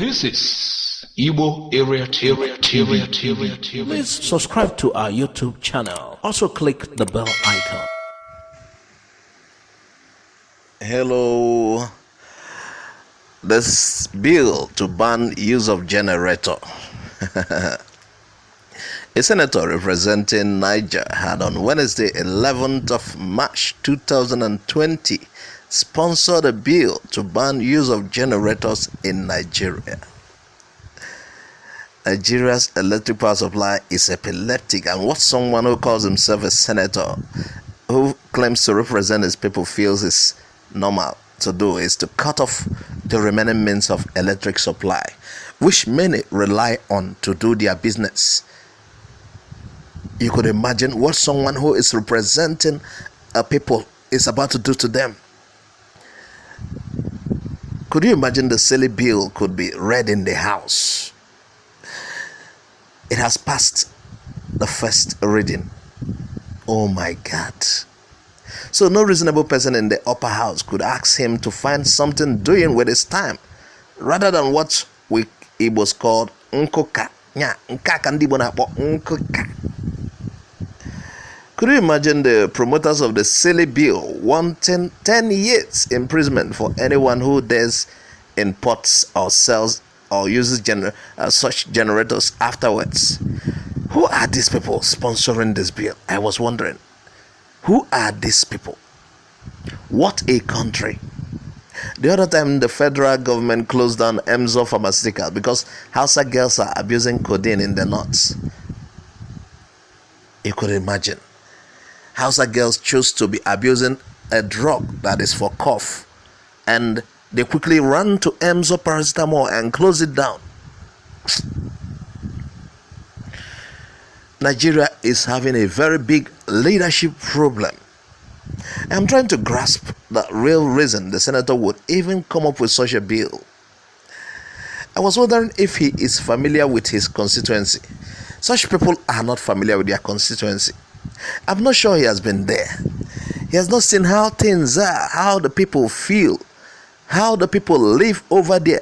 This is Igbo Area TV. Please subscribe to our YouTube channel. Also click the bell icon. Hello. This bill to ban use of generator. A senator representing Niger had on Wednesday, 11th of March 2020, sponsored a bill to ban use of generators in Nigeria. Nigeria's electric power supply is epileptic, and what someone who calls himself a senator, who claims to represent his people, feels is normal to do is to cut off the remaining means of electric supply, which many rely on to do their business. You could imagine what someone who is representing a people is about to do to them. Could you imagine the silly bill could be read in the House? It has passed the first reading. Oh my God. So no reasonable person in the upper house could ask him to find something doing with his time, rather than what we Igbos called nkoka. Could you imagine the promoters of the silly bill wanting 10 years imprisonment for anyone who dares imports or sells or uses such generators afterwards? Who are these people sponsoring this bill? I was wondering. Who are these people? What a country. The other time, the federal government closed down Emzo Pharmaceutical because Hausa girls are abusing codeine in the north. You could imagine. Hausa girls choose to be abusing a drug that is for cough, and they quickly run to Emzo paracetamol and close it down. Nigeria is having a very big leadership problem. I'm trying to grasp the real reason the senator would even come up with such a bill. I was wondering if he is familiar with his constituency. Such people are not familiar with their constituency. I'm not sure he has been there. He has not seen how things are, how the people feel, how the people live over there.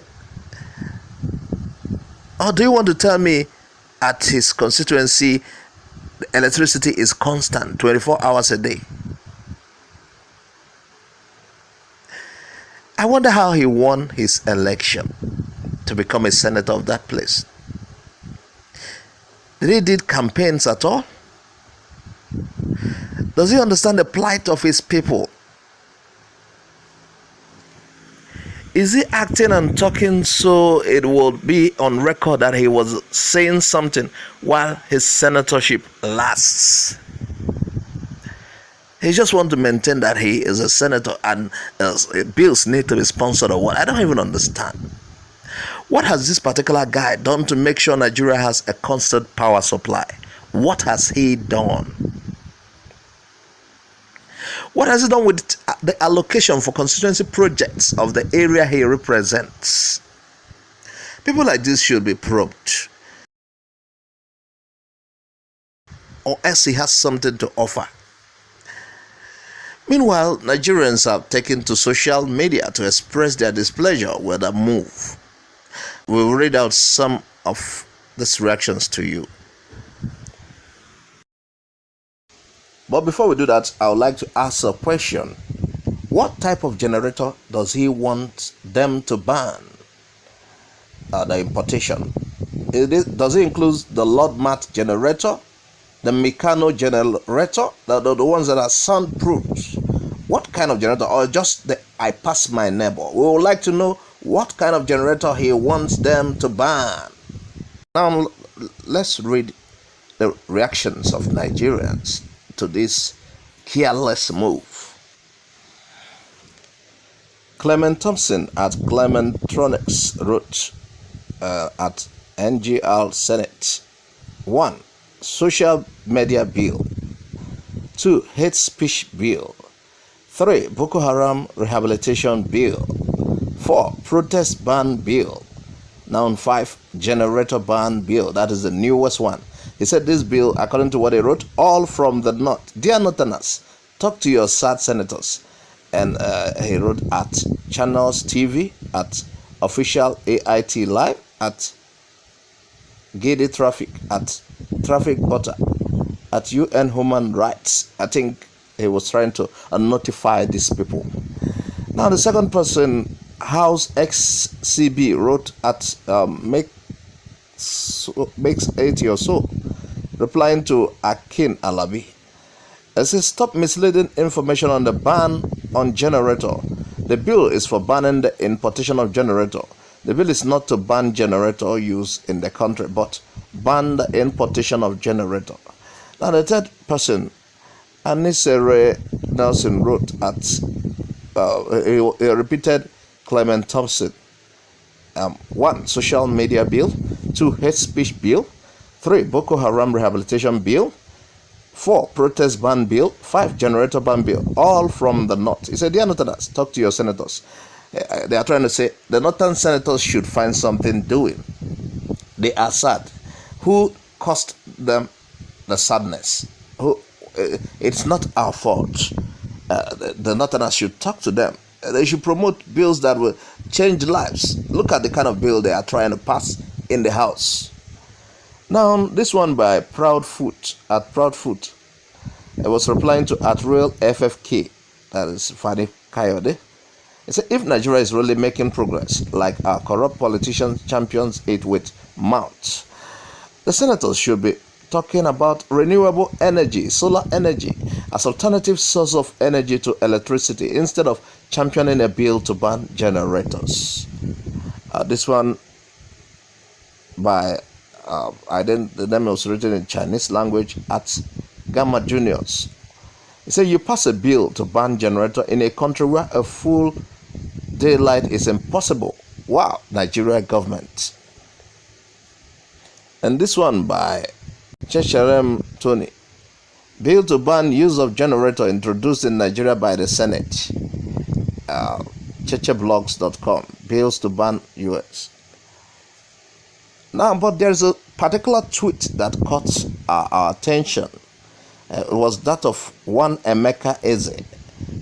Or do you want to tell me at his constituency the electricity is constant 24 hours a day? I wonder how he won his election to become a senator of that place. Did he did campaigns at all? Does he understand the plight of his people? Is he acting and talking so it will be on record that he was saying something while his senatorship lasts? He just wants to maintain that he is a senator and bills need to be sponsored or what? I don't even understand. What has this particular guy done to make sure Nigeria has a constant power supply? What has he done? What has he done with the allocation for constituency projects of the area he represents? People like this should be probed, or else he has something to offer. Meanwhile, Nigerians have taken to social media to express their displeasure with the move. We'll read out some of these reactions to you. But before we do that, I would like to ask a question. What type of generator does he want them to ban? The importation. Does it include the Lord Mat generator, the Mikano generator, the ones that are soundproof? What kind of generator? Or just the I pass my neighbor? We would like to know what kind of generator he wants them to ban. Now, let's read the reactions of Nigerians to this careless move. Clement Thompson at Clementronics wrote at NGL Senate: 1. Social media bill. 2. Hate speech bill. 3. Boko Haram rehabilitation bill. 4. Protest ban bill. Now 5. Generator ban bill. That is the newest one. He said this bill, according to what he wrote, all from the north. Dear Northerners, talk to your sad senators. And he wrote at Channels TV, at official AIT live at Gidi Traffic, at Traffic Butter, at UN Human Rights. I think he was trying to notify these people. Now the second person, House XCB, wrote at makes 80 or so, replying to Akin Alabi. It says, stop misleading information on the ban on generator. The bill is for banning the importation of generator. The bill is not to ban generator use in the country, but ban the importation of generator. Now the third person, Anisere Nelson, wrote at he repeated Clement Thompson. 1. Social media bill. 2. Hate speech bill. 3. Boko Haram rehabilitation bill. 4. Protest ban bill. 5. Generator ban bill. All from the north. He said, dear Northerners, talk to your senators. They are trying to say the northern senators should find something doing. They are sad. Who caused them the sadness? It's not our fault. The northerners should talk to them. They should promote bills that will change lives. Look at the kind of bill they are trying to pass in the House. Now, this one by Proudfoot, at Proudfoot, it was replying to at Real FFK, that is Fani Kayode. It said, if Nigeria is really making progress, like our corrupt politicians champions it with mouths, the senators should be talking about renewable energy, solar energy, as alternative source of energy to electricity, instead of championing a bill to ban generators. This one by the name was written in Chinese language at Gamma Juniors. He said, you pass a bill to ban generator in a country where a full daylight is impossible. Wow, Nigeria government. And this one by Chesharem Tony. Bill to ban use of generator introduced in Nigeria by the Senate. Checheblogs.com. Bills to ban US. Now, but there's a particular tweet that caught our attention. It was that of one Emeka Eze.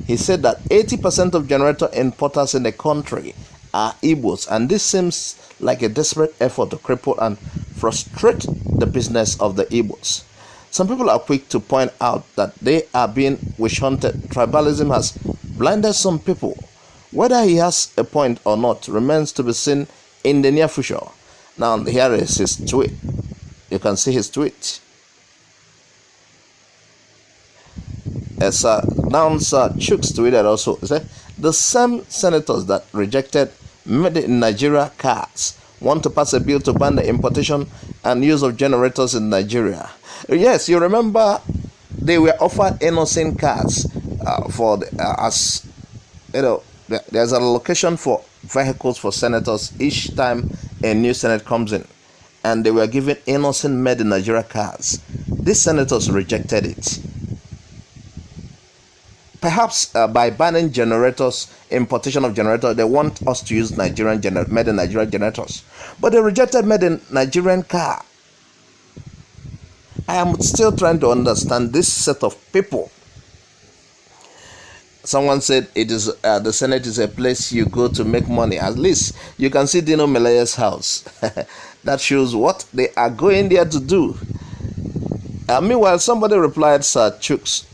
He said that 80% of generator importers in the country are Igbos, and this seems like a desperate effort to cripple and frustrate the business of the Igbos. Some people are quick to point out that they are being witch-hunted. Tribalism has blinded some people. Whether he has a point or not remains to be seen in the near future. Now, here is his tweet. You can see his tweet. As announcer Chooks tweeted also, he said, the same senators that rejected made in Nigeria cars want to pass a bill to ban the importation and use of generators in Nigeria. Yes, you remember they were offered innocent cars for as you know, there's an allocation for vehicles for senators each time a new senate comes in, and they were given innocent made in Nigeria cars. These senators rejected it. Perhaps by banning generators, importation of generators, they want us to use made in Nigerian generators. But they rejected made in Nigerian car. I am still trying to understand this set of people. Someone said it is the Senate is a place you go to make money. At least you can see Dino Melaye's house. That shows what they are going there to do. Meanwhile, somebody replied, Sir Chooks,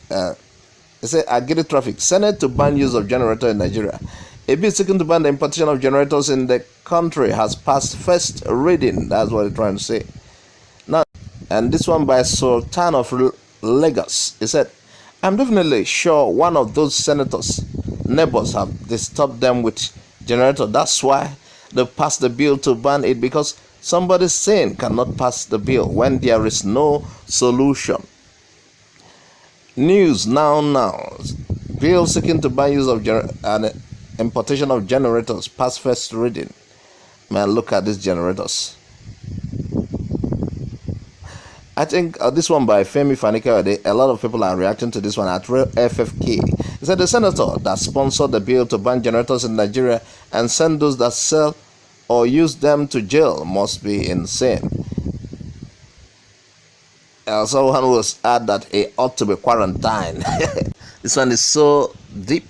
he said, Agiri Traffic, Senate to ban use of generator in Nigeria. A bill seeking to ban the importation of generators in the country has passed first reading. That's what they're trying to say. Now, and this one by Sultan of Lagos. He said, I'm definitely sure one of those senators' neighbors have disturbed them with generator. That's why they passed the bill to ban it, because somebody sane cannot pass the bill when there is no solution. News now. Bill seeking to ban use of and importation of generators past first reading. Man, look at these generators. I think this one by Femi Fanikawade, a lot of people are reacting to this one at Real FFK. He said the senator that sponsored the bill to ban generators in Nigeria and send those that sell or use them to jail must be insane. Someone was add that he ought to be quarantined. This one is so deep.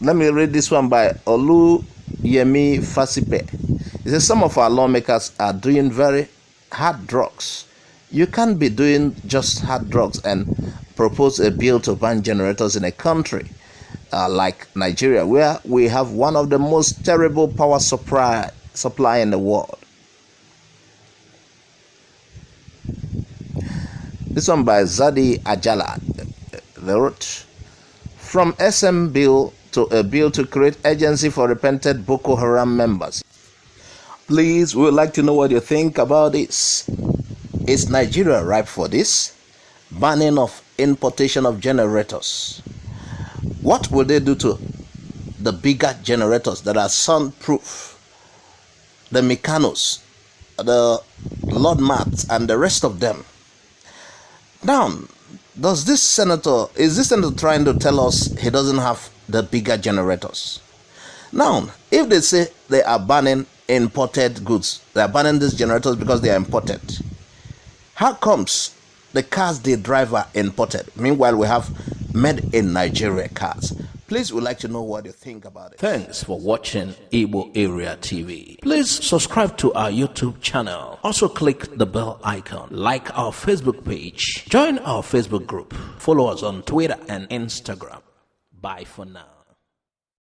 Let me read this one by Oluyemi Fasipe. He says some of our lawmakers are doing very hard drugs. You can't be doing just hard drugs and propose a bill to ban generators in a country like Nigeria, where we have one of the most terrible power supply in the world. This one by Zadi Ajala. They wrote, from SM bill to a bill to create agency for repentant Boko Haram members. Please, we would like to know what you think about this. Is Nigeria ripe for this? Banning of importation of generators. What will they do to the bigger generators that are sun-proof? The Mechanos, the Lord Mats, and the rest of them. Now, is this senator trying to tell us he doesn't have the bigger generators? Now, if they say they are banning imported goods, they are banning these generators because they are imported, how comes the cars they drive are imported? Meanwhile, we have made in Nigeria cars. Please, we'd like to know what you think about it. Thanks for watching Igbo Area TV. Please subscribe to our YouTube channel. Also click the bell icon. Like our Facebook page. Join our Facebook group. Follow us on Twitter and Instagram. Bye for now.